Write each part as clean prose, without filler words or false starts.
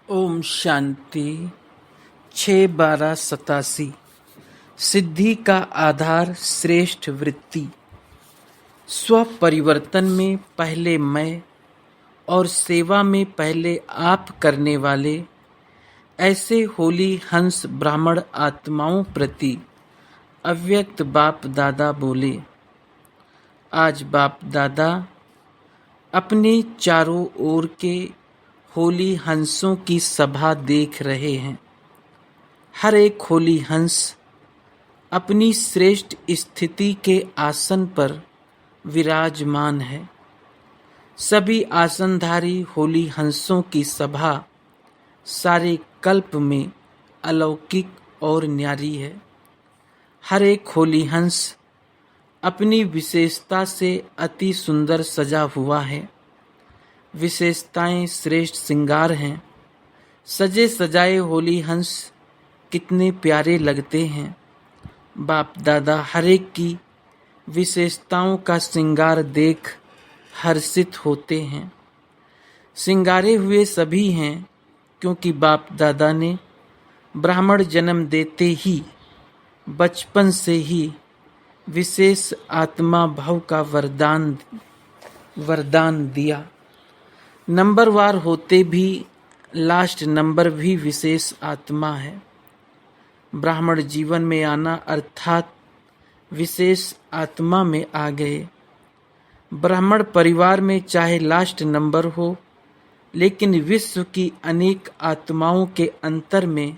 ओम शांति। 6/12/87। सिद्धि का आधार श्रेष्ठ वृत्ति। स्व परिवर्तन में पहले मैं और सेवा में पहले आप करने वाले ऐसे होली हंस ब्राह्मण आत्माओं प्रति अव्यक्त बाप दादा बोले। आज बाप दादा अपने चारों ओर के होली हंसों की सभा देख रहे हैं। हर एक होली हंस अपनी श्रेष्ठ स्थिति के आसन पर विराजमान है। सभी आसनधारी होली हंसों की सभा सारे कल्प में अलौकिक और न्यारी है। हर एक होली हंस अपनी विशेषता से अति सुंदर सजा हुआ है। विशेषताएं श्रेष्ठ श्रृंगार हैं। सजे सजाए होली हंस कितने प्यारे लगते हैं। बाप दादा हर एक की विशेषताओं का श्रृंगार देख हर्षित होते हैं। श्रृंगारे हुए सभी हैं क्योंकि बाप दादा ने ब्राह्मण जन्म देते ही बचपन से ही विशेष आत्मा भाव का वरदान दिया। नंबरवार होते भी लास्ट नंबर भी विशेष आत्मा है। ब्राह्मण जीवन में आना अर्थात विशेष आत्मा में आ गए। ब्राह्मण परिवार में चाहे लास्ट नंबर हो, लेकिन विश्व की अनेक आत्माओं के अंतर में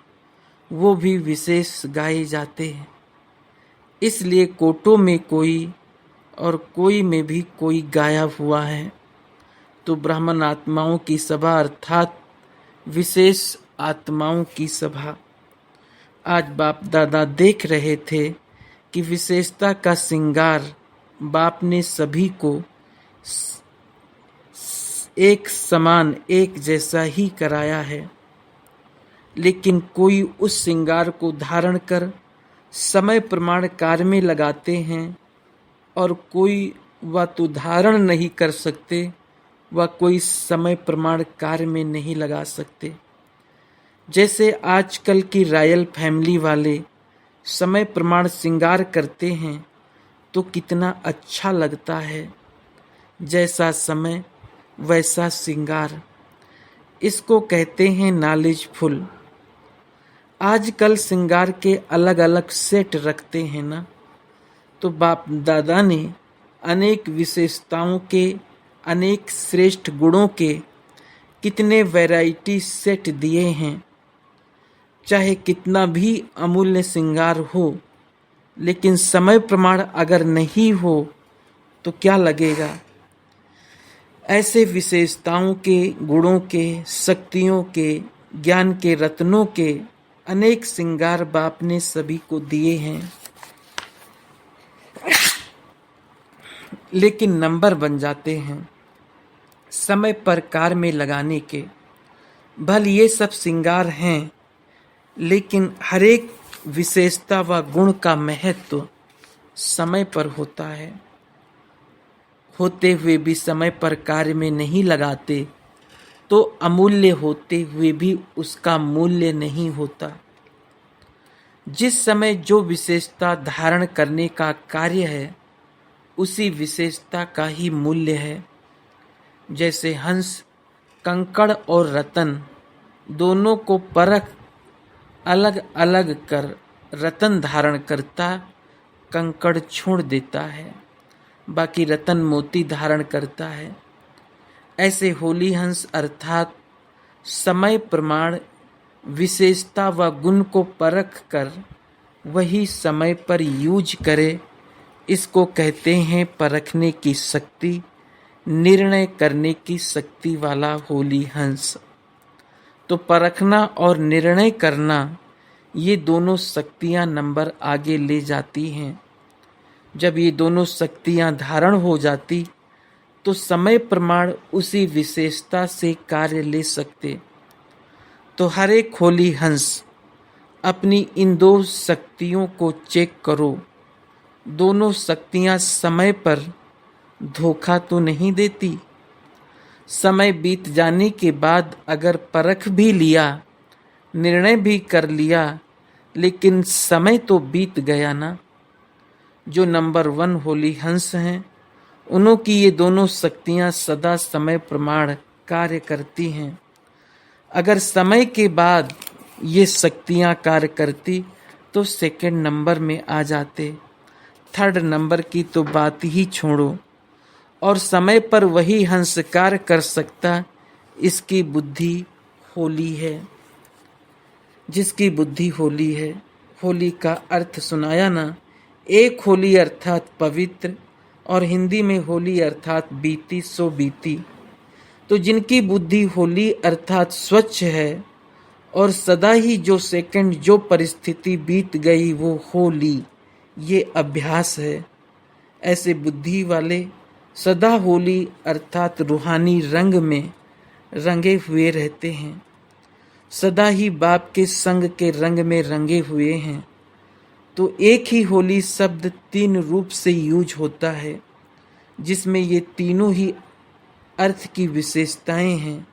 वो भी विशेष गाए जाते हैं। इसलिए कोटों में कोई और कोई में भी कोई गाया हुआ है। तो ब्राह्मण आत्माओं की सभा अर्थात विशेष आत्माओं की सभा। आज बाप दादा देख रहे थे कि विशेषता का श्रृंगार बाप ने सभी को एक समान एक जैसा ही कराया है, लेकिन कोई उस श्रृंगार को धारण कर समय प्रमाण कार्य में लगाते हैं और कोई वह तो धारण नहीं कर सकते, वह कोई समय प्रमाण कार्य में नहीं लगा सकते। जैसे आजकल की रॉयल फैमिली वाले समय प्रमाण श्रृंगार करते हैं तो कितना अच्छा लगता है। जैसा समय वैसा श्रृंगार, इसको कहते हैं नॉलेजफुल। आजकल श्रृंगार के अलग अलग सेट रखते हैं ना, तो बाप दादा ने अनेक विशेषताओं के अनेक श्रेष्ठ गुणों के कितने वैरायटी सेट दिए हैं। चाहे कितना भी अमूल्य श्रृंगार हो, लेकिन समय प्रमाण अगर नहीं हो तो क्या लगेगा। ऐसे विशेषताओं के, गुणों के, शक्तियों के, ज्ञान के रत्नों के अनेक श्रृंगार बाप ने सभी को दिए हैं, लेकिन नंबर बन जाते हैं समय पर कार में लगाने के। भले ये सब श्रृंगार हैं, लेकिन हर एक विशेषता व गुण का महत्व समय पर होता है। होते हुए भी समय पर कार्य में नहीं लगाते तो अमूल्य होते हुए भी उसका मूल्य नहीं होता। जिस समय जो विशेषता धारण करने का कार्य है, उसी विशेषता का ही मूल्य है। जैसे हंस कंकड़ और रतन दोनों को परख अलग अलग कर रतन धारण करता, कंकड़ छोड़ देता है, बाकी रतन मोती धारण करता है। ऐसे होली हंस अर्थात समय प्रमाण विशेषता व गुण को परख कर वही समय पर यूज करे, इसको कहते हैं परखने की शक्ति, निर्णय करने की शक्ति वाला होली हंस। तो परखना और निर्णय करना, ये दोनों शक्तियां नंबर आगे ले जाती हैं। जब ये दोनों शक्तियां धारण हो जाती तो समय प्रमाण उसी विशेषता से कार्य ले सकते। तो हर एक होली हंस अपनी इन दो शक्तियों को चेक करो। दोनों शक्तियां समय पर धोखा तो नहीं देती। समय बीत जाने के बाद अगर परख भी लिया, निर्णय भी कर लिया, लेकिन समय तो बीत गया ना। जो नंबर 1 होली हंस हैं, उन्हों की ये दोनों शक्तियां सदा समय प्रमाण कार्य करती हैं। अगर समय के बाद ये शक्तियां कार्य करती तो सेकंड नंबर में आ जाते, थर्ड नंबर की तो बात ही छोड़ो। और समय पर वही हंस कार्य कर सकता, इसकी बुद्धि होली है, जिसकी बुद्धि होली है। होली का अर्थ सुनाया ना, एक होली अर्थात पवित्र, और हिंदी में होली अर्थात बीती सो बीती। तो जिनकी बुद्धि होली अर्थात स्वच्छ है, और सदा ही जो सेकंड जो परिस्थिति बीत गई वो होली, ये अभ्यास है। ऐसे बुद्धि वाले सदा होली अर्थात रूहानी रंग में रंगे हुए रहते हैं, सदा ही बाप के संग के रंग में रंगे हुए हैं। तो एक ही होली शब्द 3 रूप से यूज होता है, जिसमें ये तीनों ही अर्थ की विशेषताएं हैं।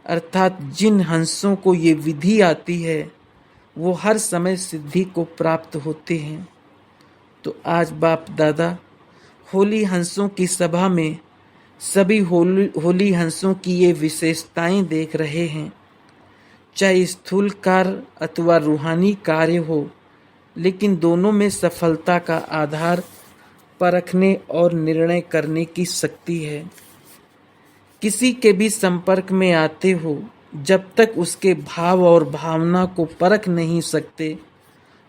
अर्थात जिन हंसों को ये विधि आती है वो हर समय सिद्धि को प्राप्त होते हैं। तो आज बाप दादा होली हंसों की सभा में सभी होली हंसों की ये विशेषताएं देख रहे हैं। चाहे स्थूल कार्य अथवा रूहानी कार्य हो, लेकिन दोनों में सफलता का आधार परखने और निर्णय करने की शक्ति है। किसी के भी संपर्क में आते हो, जब तक उसके भाव और भावना को परख नहीं सकते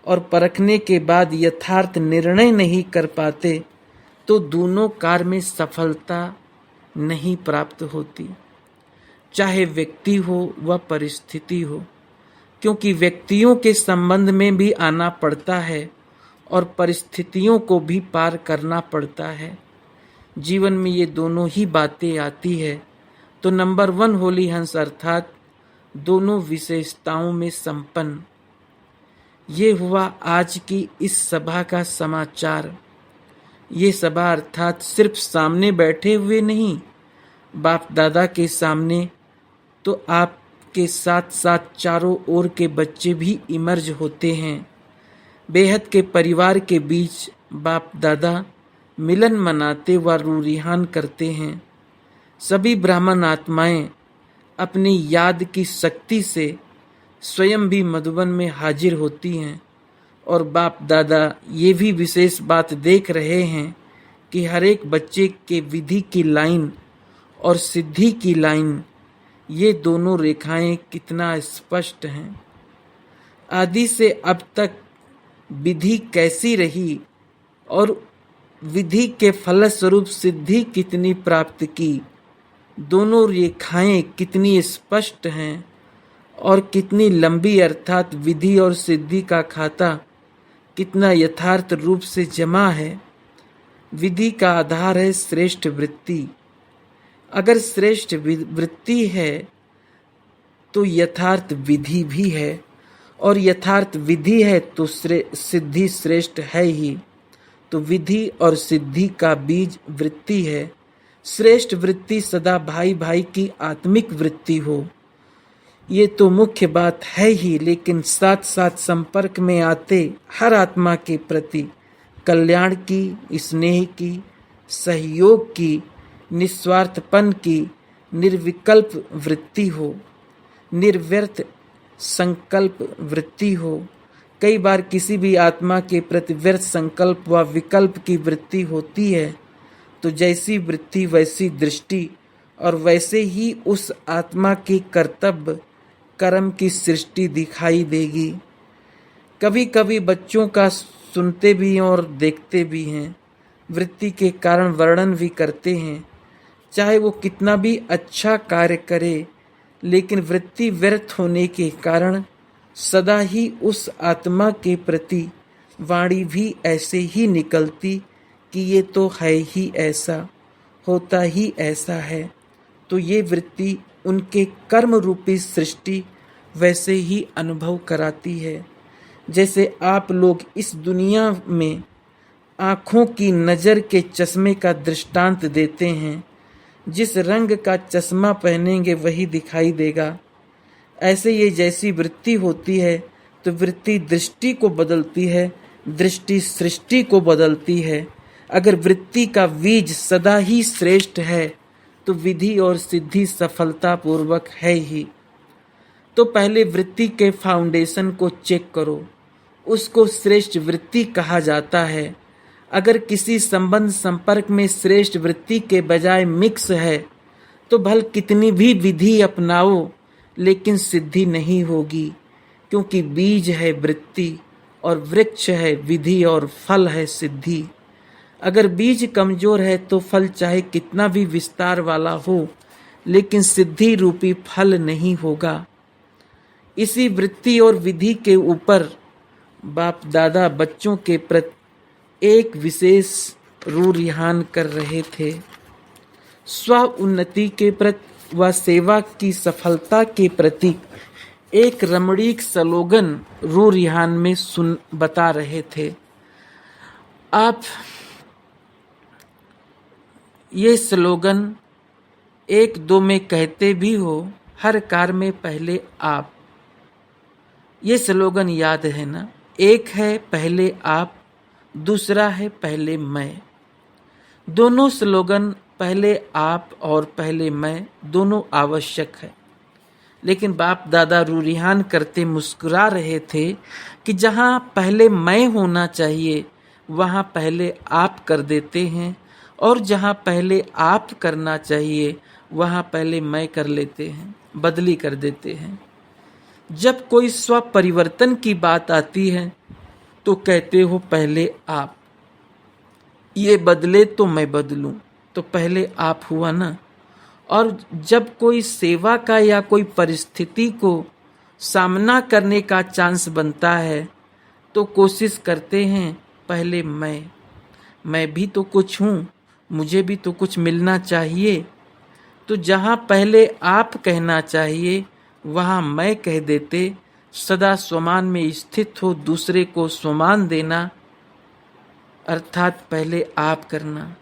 और परखने के बाद यथार्थ निर्णय नहीं कर पाते, तो दोनों कार्य में सफलता नहीं प्राप्त होती, चाहे व्यक्ति हो व परिस्थिति हो। क्योंकि व्यक्तियों के संबंध में भी आना पड़ता है और परिस्थितियों को भी पार करना पड़ता है। जीवन में ये दोनों ही बातें आती है। तो नंबर 1 होली हंस अर्थात दोनों विशेषताओं में संपन्न। ये हुआ आज की इस सभा का समाचार। ये सभा अर्थात सिर्फ सामने बैठे हुए नहीं, बाप दादा के सामने तो आपके साथ साथ चारों ओर के बच्चे भी इमर्ज होते हैं। बेहद के परिवार के बीच बाप दादा मिलन मनाते व रूरिहान करते हैं। सभी ब्राह्मण आत्माएं अपनी याद की शक्ति से स्वयं भी मधुबन में हाजिर होती हैं, और बाप दादा ये भी विशेष बात देख रहे हैं कि हर एक बच्चे के विधि की लाइन और सिद्धि की लाइन, ये दोनों रेखाएं कितना स्पष्ट हैं। आदि से अब तक विधि कैसी रही और विधि के फलस्वरूप सिद्धि कितनी प्राप्त की, दोनों रेखाएं कितनी स्पष्ट हैं और कितनी लंबी, अर्थात विधि और सिद्धि का खाता कितना यथार्थ रूप से जमा है। विधि का आधार है श्रेष्ठ वृत्ति। अगर श्रेष्ठ वृत्ति है तो यथार्थ विधि भी है, और यथार्थ विधि है तो सिद्धि श्रेष्ठ है ही। तो विधि और सिद्धि का बीज वृत्ति है। श्रेष्ठ वृत्ति सदा भाई भाई की आत्मिक वृत्ति हो, ये तो मुख्य बात है ही, लेकिन साथ साथ संपर्क में आते हर आत्मा के प्रति कल्याण की, स्नेह की, सहयोग की, निस्वार्थपन की निर्विकल्प वृत्ति हो, निर्व्यर्थ संकल्प वृत्ति हो। कई बार किसी भी आत्मा के प्रति व्यर्थ संकल्प व विकल्प की वृत्ति होती है, तो जैसी वृत्ति वैसी दृष्टि, और वैसे ही उस आत्मा के कर्तव्य कर्म की सृष्टि दिखाई देगी। कभी कभी बच्चों का सुनते भी हैं और देखते भी हैं, वृत्ति के कारण वर्णन भी करते हैं। चाहे वो कितना भी अच्छा कार्य करे, लेकिन वृत्ति व्यर्थ होने के कारण सदा ही उस आत्मा के प्रति वाणी भी ऐसे ही निकलती कि ये तो है ही ऐसा, होता ही ऐसा है। तो ये वृत्ति उनके कर्म रूपी सृष्टि वैसे ही अनुभव कराती है। जैसे आप लोग इस दुनिया में आँखों की नज़र के चश्मे का दृष्टांत देते हैं, जिस रंग का चश्मा पहनेंगे वही दिखाई देगा। ऐसे ये जैसी वृत्ति होती है तो वृत्ति दृष्टि को बदलती है, दृष्टि सृष्टि को बदलती है। अगर वृत्ति का बीज सदा ही श्रेष्ठ है तो विधि और सिद्धि सफलता पूर्वक है ही। तो पहले वृत्ति के फाउंडेशन को चेक करो, उसको श्रेष्ठ वृत्ति कहा जाता है। अगर किसी संबंध संपर्क में श्रेष्ठ वृत्ति के बजाय मिक्स है तो भल कितनी भी विधि अपनाओ लेकिन सिद्धि नहीं होगी, क्योंकि बीज है वृत्ति और वृक्ष है विधि और फल है सिद्धि। अगर बीज कमजोर है तो फल चाहे कितना भी विस्तार वाला हो लेकिन सिद्धि रूपी फल नहीं होगा। इसी वृत्ति और विधि के ऊपर बाप दादा बच्चों के प्रति एक विशेष रुझान कर रहे थे। स्व उन्नति के प्रति व सेवा की सफलता के प्रति एक रमणीक स्लोगन रुझान में बता रहे थे। आप ये स्लोगन एक दो में कहते भी हो, हर कार में पहले आप। ये स्लोगन याद है ना? एक है पहले आप, दूसरा है पहले मैं। दोनों स्लोगन पहले आप और पहले मैं दोनों आवश्यक है, लेकिन बाप दादा रुझान करते मुस्कुरा रहे थे कि जहाँ पहले मैं होना चाहिए वहाँ पहले आप कर देते हैं, और जहाँ पहले आप करना चाहिए वहाँ पहले मैं कर लेते हैं, बदली कर देते हैं। जब कोई स्व परिवर्तन की बात आती है तो कहते हो पहले आप, ये बदले तो मैं बदलूं, तो पहले आप हुआ ना। और जब कोई सेवा का या कोई परिस्थिति को सामना करने का चांस बनता है तो कोशिश करते हैं पहले मैं भी तो कुछ हूँ, मुझे भी तो कुछ मिलना चाहिए। तो जहाँ पहले आप कहना चाहिए वहाँ मैं कह देते। सदा स्वमान में स्थित हो, दूसरे को स्वमान देना अर्थात पहले आप करना।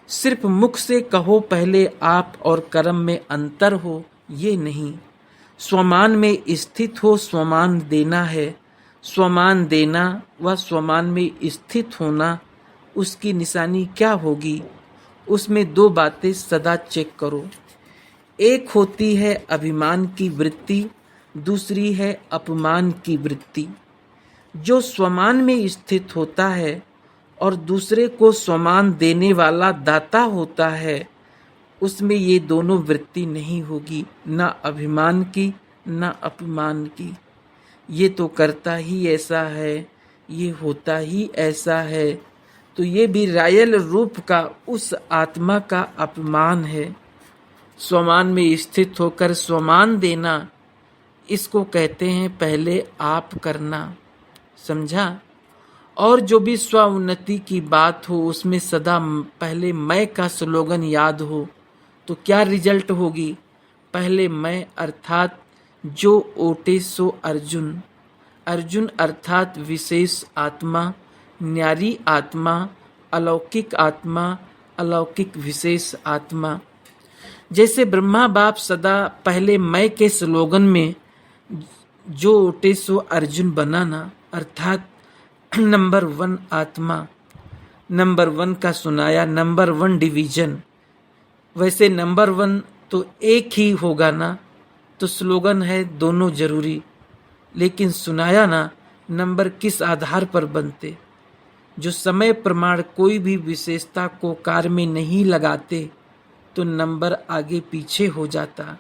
सिर्फ मुख से कहो पहले आप और कर्म में अंतर हो, ये नहीं। स्वमान में स्थित हो, स्वमान देना है। स्वमान देना व स्वमान में स्थित होना, उसकी निशानी क्या होगी? उसमें दो बातें सदा चेक करो। एक होती है अभिमान की वृत्ति, दूसरी है अपमान की वृत्ति। जो स्वमान में स्थित होता है और दूसरे को स्वमान देने वाला दाता होता है, उसमें ये दोनों वृत्ति नहीं होगी, ना अभिमान की ना अपमान की। ये तो करता ही ऐसा है, ये होता ही ऐसा है, तो ये भी रायल रूप का उस आत्मा का अपमान है। स्वमान में स्थित होकर स्वमान देना, इसको कहते हैं पहले आप करना। समझा? और जो भी स्व उन्नति की बात हो उसमें सदा पहले मैं का स्लोगन याद हो तो क्या रिजल्ट होगी? पहले मैं अर्थात जो ओटे सो अर्जुन। अर्जुन अर्थात विशेष आत्मा, न्यारी आत्मा, अलौकिक आत्मा, अलौकिक विशेष आत्मा। जैसे ब्रह्मा बाप सदा पहले मैं के स्लोगन में जो ओटे सो अर्जुन बनाना अर्थात नंबर 1 आत्मा, नंबर 1 का सुनाया, नंबर 1 डिवीजन। वैसे नंबर 1 तो एक ही होगा ना, तो स्लोगन है दोनों जरूरी, लेकिन सुनाया ना नंबर किस आधार पर बनते? जो समय प्रमाण कोई भी विशेषता को कार्य में नहीं लगाते तो नंबर आगे पीछे हो जाता।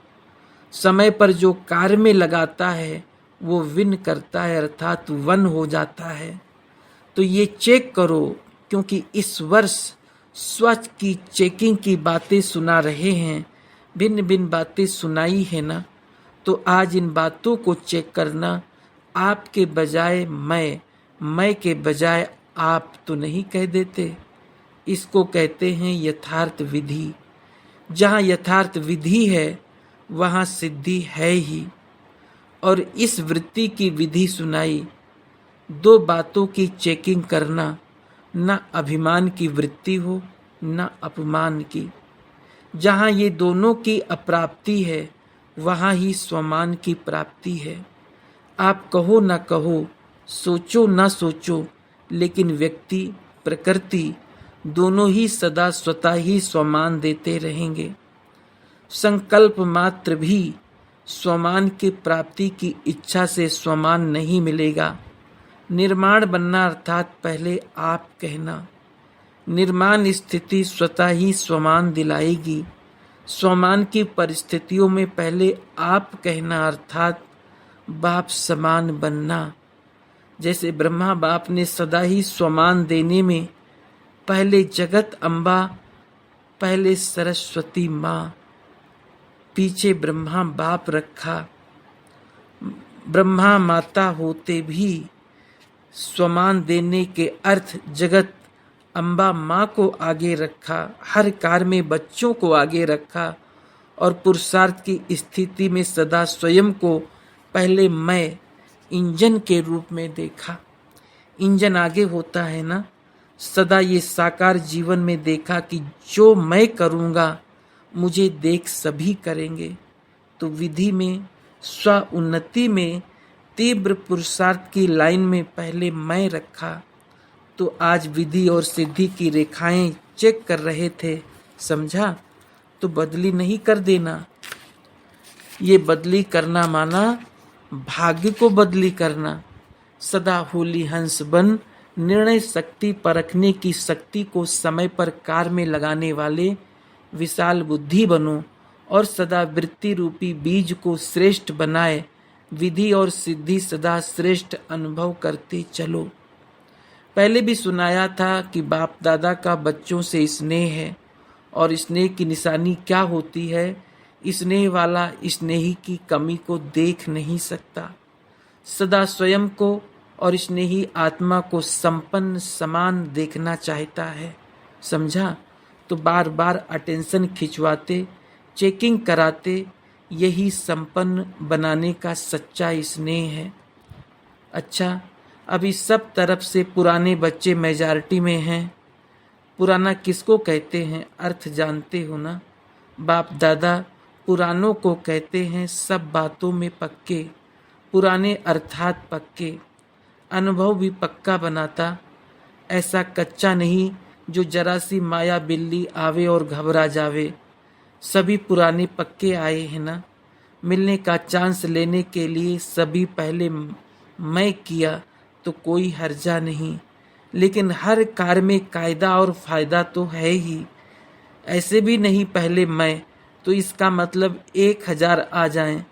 समय पर जो कार्य में लगाता है वो विन करता है अर्थात 1 हो जाता है। तो ये चेक करो, क्योंकि इस वर्ष स्वच्छ की चेकिंग की बातें सुना रहे हैं, भिन्न भिन्न बातें सुनाई है ना, तो आज इन बातों को चेक करना। आपके बजाय मैं के बजाय आप तो नहीं कह देते। इसको कहते हैं यथार्थ विधि। जहाँ यथार्थ विधि है वहाँ सिद्धि है ही। और इस वृत्ति की विधि सुनाई, 2 बातों की चेकिंग करना, ना अभिमान की वृत्ति हो ना अपमान की। जहाँ ये दोनों की अप्राप्ति है वहाँ ही स्वमान की प्राप्ति है। आप कहो न कहो, सोचो न सोचो, लेकिन व्यक्ति प्रकृति दोनों ही सदा स्वतः ही स्वमान देते रहेंगे। संकल्प मात्र भी स्वमान की प्राप्ति की इच्छा से स्वमान नहीं मिलेगा। निर्माण बनना अर्थात पहले आप कहना। निर्माण स्थिति स्वतः ही स्वमान दिलाएगी। स्वमान की परिस्थितियों में पहले आप कहना अर्थात बाप समान बनना। जैसे ब्रह्मा बाप ने सदा ही स्वमान देने में पहले जगत अम्बा, पहले सरस्वती माँ, पीछे ब्रह्मा बाप रखा। ब्रह्मा माता होते भी स्वमान देने के अर्थ जगत अम्बा माँ को आगे रखा, हर कार्य में बच्चों को आगे रखा और पुरुषार्थ की स्थिति में सदा स्वयं को पहले मैं इंजन के रूप में देखा। इंजन आगे होता है ना, सदा ये साकार जीवन में देखा कि जो मैं करूँगा मुझे देख सभी करेंगे। तो विधि में, स्व उन्नति में, तीव्र पुरुषार्थ की लाइन में पहले मैं रखा। तो आज विधि और सिद्धि की रेखाएं चेक कर रहे थे, समझा? तो बदली नहीं कर देना। ये बदली करना माना भाग्य को बदली करना। सदा होली हंस बन, निर्णय शक्ति परखने की शक्ति को समय पर कार्य में लगाने वाले विशाल बुद्धि बनो और सदा वृत्ति रूपी बीज को श्रेष्ठ बनाए। विधि और सिद्धि सदा श्रेष्ठ अनुभव करते चलो। पहले भी सुनाया था कि बाप दादा का बच्चों से स्नेह है और स्नेह की निशानी क्या होती है। स्नेह वाला स्नेही की कमी को देख नहीं सकता, सदा स्वयं को और स्नेही आत्मा को संपन्न समान देखना चाहता है, समझा? तो बार बार अटेंशन खिंचवाते, चेकिंग कराते, यही संपन्न बनाने का सच्चा स्नेह है। अच्छा, अभी सब तरफ से पुराने बच्चे मेजॉरिटी में हैं। पुराना किसको कहते हैं अर्थ जानते हो ना? बाप दादा पुरानों को कहते हैं सब बातों में पक्के। पुराने अर्थात पक्के। अनुभव भी पक्का बनाता, ऐसा कच्चा नहीं जो जरा सी माया बिल्ली आवे और घबरा जावे। सभी पुराने पक्के आए हैं ना। मिलने का चांस लेने के लिए सभी पहले मैं किया तो कोई हर्जा नहीं, लेकिन हर कार्य में कायदा और फायदा तो है ही। ऐसे भी नहीं पहले मैं तो इसका मतलब 1000 आ जाएं।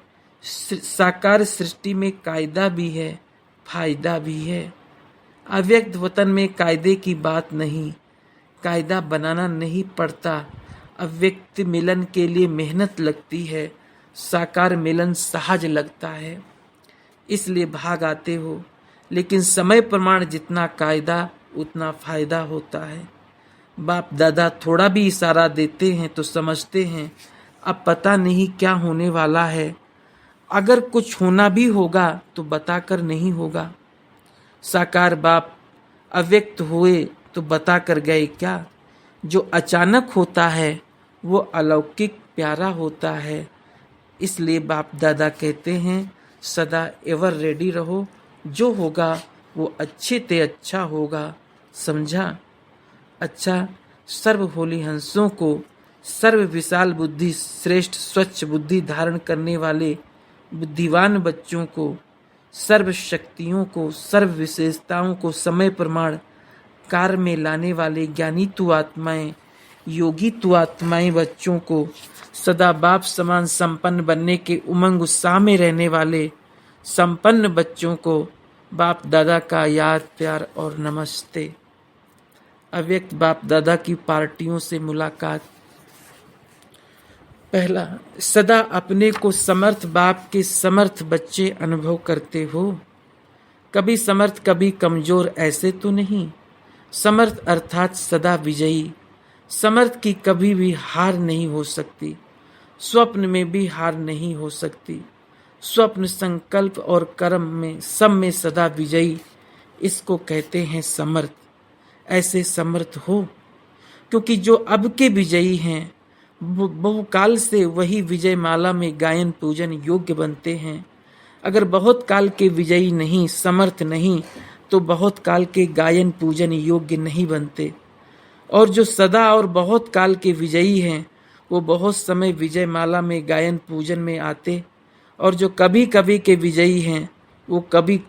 साकार सृष्टि में कायदा भी है, फायदा भी है। अव्यक्त वतन में कायदे की बात नहीं, कायदा बनाना नहीं पड़ता। अव्यक्त मिलन के लिए मेहनत लगती है, साकार मिलन सहज लगता है, इसलिए भाग आते हो। लेकिन समय प्रमाण जितना कायदा उतना फायदा होता है। बाप दादा थोड़ा भी इशारा देते हैं तो समझते हैं अब पता नहीं क्या होने वाला है। अगर कुछ होना भी होगा तो बताकर नहीं होगा। साकार बाप अव्यक्त हुए तो बताकर गए क्या? जो अचानक होता है वो अलौकिक प्यारा होता है। इसलिए बाप दादा कहते हैं सदा एवर रेडी रहो, जो होगा वो अच्छे ते अच्छा होगा, समझा? अच्छा, सर्व होली हंसों को, सर्व विशाल बुद्धि, श्रेष्ठ स्वच्छ बुद्धि धारण करने वाले बुद्धिवान बच्चों को, सर्व शक्तियों को, सर्व विशेषताओं को समय प्रमाण कार्य में लाने वाले ज्ञानी तु आत्माएं, योगी तु आत्माएं बच्चों को, सदा बाप समान संपन्न बनने के उमंग उत्साह में रहने वाले संपन्न बच्चों को बाप दादा का याद प्यार और नमस्ते। अव्यक्त बाप दादा की पार्टियों से मुलाकात। पहला, सदा अपने को समर्थ बाप के समर्थ बच्चे अनुभव करते हो। कभी समर्थ कभी कमजोर ऐसे तो नहीं। समर्थ अर्थात सदा विजयी। समर्थ की कभी भी हार नहीं हो सकती, स्वप्न में भी हार नहीं हो सकती। स्वप्न, संकल्प और कर्म में सब में सदा विजयी, इसको कहते हैं समर्थ। ऐसे समर्थ हो, क्योंकि जो अब के विजयी हैं बहुकाल से वही विजय माला में गायन पूजन योग्य बनते हैं। अगर बहुत काल के विजयी नहीं, समर्थ नहीं, तो बहुत काल के गायन पूजन योग्य नहीं बनते। और जो सदा और बहुत काल के विजयी हैं, वो बहुत समय विजय माला में गायन पूजन में आते, और जो कभी कभी के विजयी हैं, वो कभी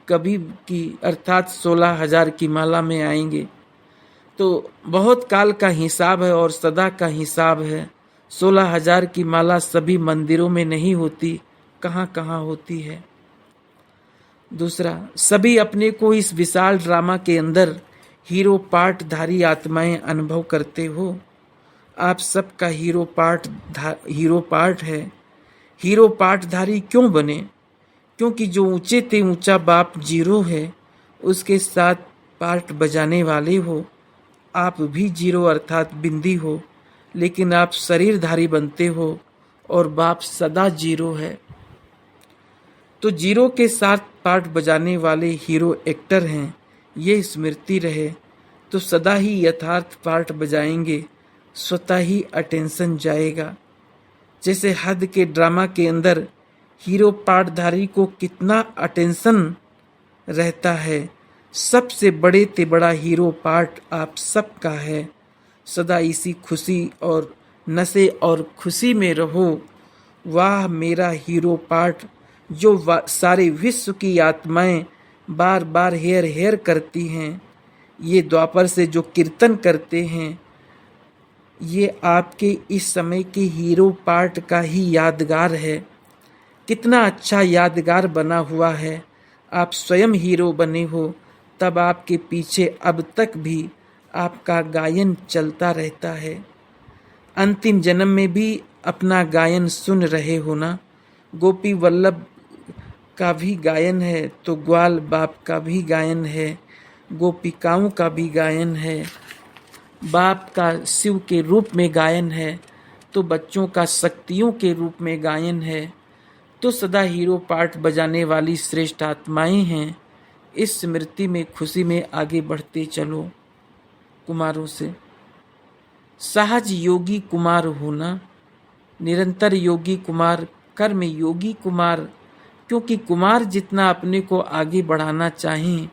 कभी की अर्थात 16,000 की माला में आएंगे। तो बहुत काल का हिसाब है और सदा का हिसाब है। 16,000 की माला सभी मंदिरों में नहीं होती, कहाँ कहाँ होती है। दूसरा, सभी अपने को इस विशाल ड्रामा के अंदर हीरो पार्टधारी आत्माएं अनुभव करते हो। आप सबका हीरो पार्ट है। हीरो पार्टधारी क्यों बने? क्योंकि जो ऊंचे ते ऊंचा बाप जीरो है, उसके साथ पार्ट बजाने वाले हो। आप भी जीरो अर्थात बिंदी हो, लेकिन आप शरीरधारी बनते हो और बाप सदा जीरो है। तो जीरो के साथ पार्ट बजाने वाले हीरो एक्टर हैं, ये स्मृति रहे तो सदा ही यथार्थ पार्ट बजाएंगे, स्वतः ही अटेंशन जाएगा। जैसे हद के ड्रामा के अंदर हीरो पार्टधारी को कितना अटेंशन रहता है। सबसे बड़े ते बड़ा हीरो पार्ट आप सबका है। सदा इसी खुशी और नशे और खुशी में रहो। वाह मेरा हीरो पार्ट, जो सारे विश्व की आत्माएं बार बार हेर हेर करती हैं। ये द्वापर से जो कीर्तन करते हैं, ये आपके इस समय के हीरो पार्ट का ही यादगार है। कितना अच्छा यादगार बना हुआ है। आप स्वयं हीरो बने हो, तब आपके पीछे अब तक भी आपका गायन चलता रहता है। अंतिम जन्म में भी अपना गायन सुन रहे हो ना। गोपी वल्लभ का भी गायन है तो ग्वाल बाप का भी गायन है, गोपिकाओं का भी गायन है। बाप का शिव के रूप में गायन है तो बच्चों का शक्तियों के रूप में गायन है। तो सदा हीरो पार्ट बजाने वाली श्रेष्ठ आत्माएं हैं। इस स्मृति में खुशी में आगे बढ़ते चलो। कुमारों से सहज योगी कुमार होना, निरंतर योगी कुमार, कर्म योगी कुमार। क्योंकि कुमार जितना अपने को आगे बढ़ाना चाहें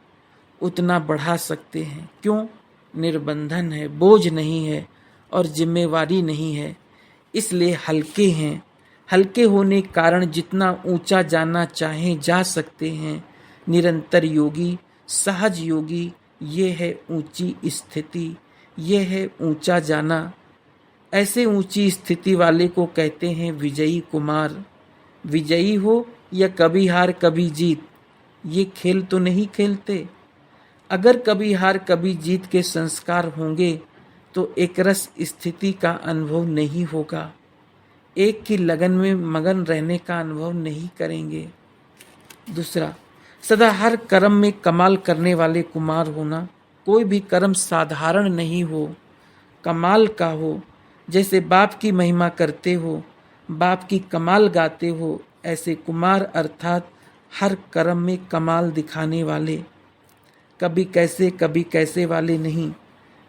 उतना बढ़ा सकते हैं। क्यों? निर्बंधन है, बोझ नहीं है और जिम्मेवारी नहीं है, इसलिए हल्के हैं। हल्के होने के कारण जितना ऊंचा जाना चाहें जा सकते हैं। निरंतर योगी, सहज योगी, ये है ऊंची स्थिति, ये है ऊंचा जाना। ऐसे ऊंची स्थिति वाले को कहते हैं विजयी कुमार। विजयी हो या कभी हार कभी जीत, ये खेल तो नहीं खेलते। अगर कभी हार कभी जीत के संस्कार होंगे तो एक रस स्थिति का अनुभव नहीं होगा। एक की लगन में मगन रहने का अनुभव नहीं करेंगे। दूसरा, सदा हर कर्म में कमाल करने वाले कुमार होना। कोई भी कर्म साधारण नहीं हो, कमाल का हो। जैसे बाप की महिमा करते हो, बाप की कमाल गाते हो, ऐसे कुमार अर्थात हर कर्म में कमाल दिखाने वाले। कभी कैसे वाले नहीं।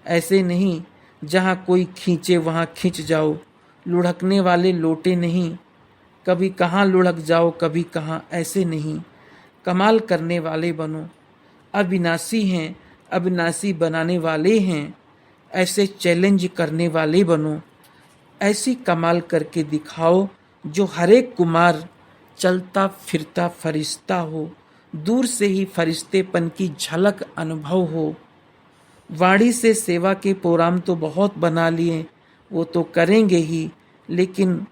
ऐसे नहीं जहाँ कोई खींचे वहाँ खींच जाओ, लुढ़कने वाले लोटे नहीं। कभी कहाँ लुढ़क जाओ कभी कहाँ, ऐसे नहीं। कमाल करने वाले बनो। अविनाशी हैं, अविनाशी बनाने वाले हैं, ऐसे चैलेंज करने वाले बनो। ऐसी कमाल करके दिखाओ जो हर एक कुमार चलता फिरता फरिश्ता हो, दूर से ही फरिश्तेपन की झलक अनुभव हो। वाणी से सेवा के प्रोग्राम तो बहुत बना लिए, वो तो करेंगे ही, लेकिन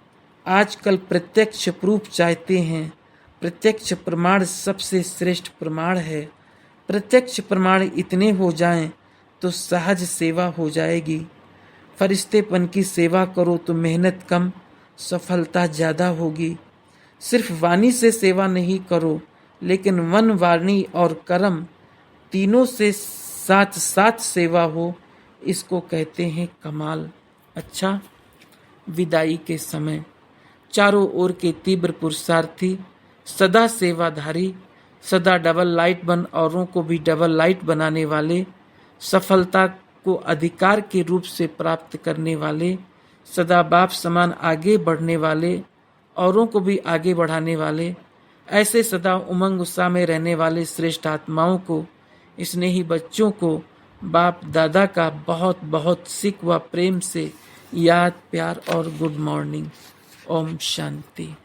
आजकल प्रत्यक्ष प्रूफ चाहते हैं। प्रत्यक्ष प्रमाण सबसे श्रेष्ठ प्रमाण है। प्रत्यक्ष प्रमाण इतने हो जाएं तो सहज सेवा हो जाएगी। फरिश्तेपन की सेवा करो तो मेहनत कम, सफलता ज़्यादा होगी। सिर्फ वाणी से सेवा नहीं करो, लेकिन मन, वाणी और कर्म तीनों से साथ साथ सेवा हो, इसको कहते हैं कमाल। अच्छा, विदाई के समय चारों ओर के तीव्र पुरुषार्थी, सदा सेवाधारी, सदा डबल लाइट बन औरों को भी डबल लाइट बनाने वाले, सफलता को अधिकार के रूप से प्राप्त करने वाले, सदा बाप समान आगे बढ़ने वाले, औरों को भी आगे बढ़ाने वाले, ऐसे सदा उमंग उत्साह में रहने वाले श्रेष्ठ आत्माओं को, स्नेही बच्चों को बाप दादा का बहुत बहुत सिक व प्रेम से याद, प्यार और गुड मॉर्निंग। ओम शांति।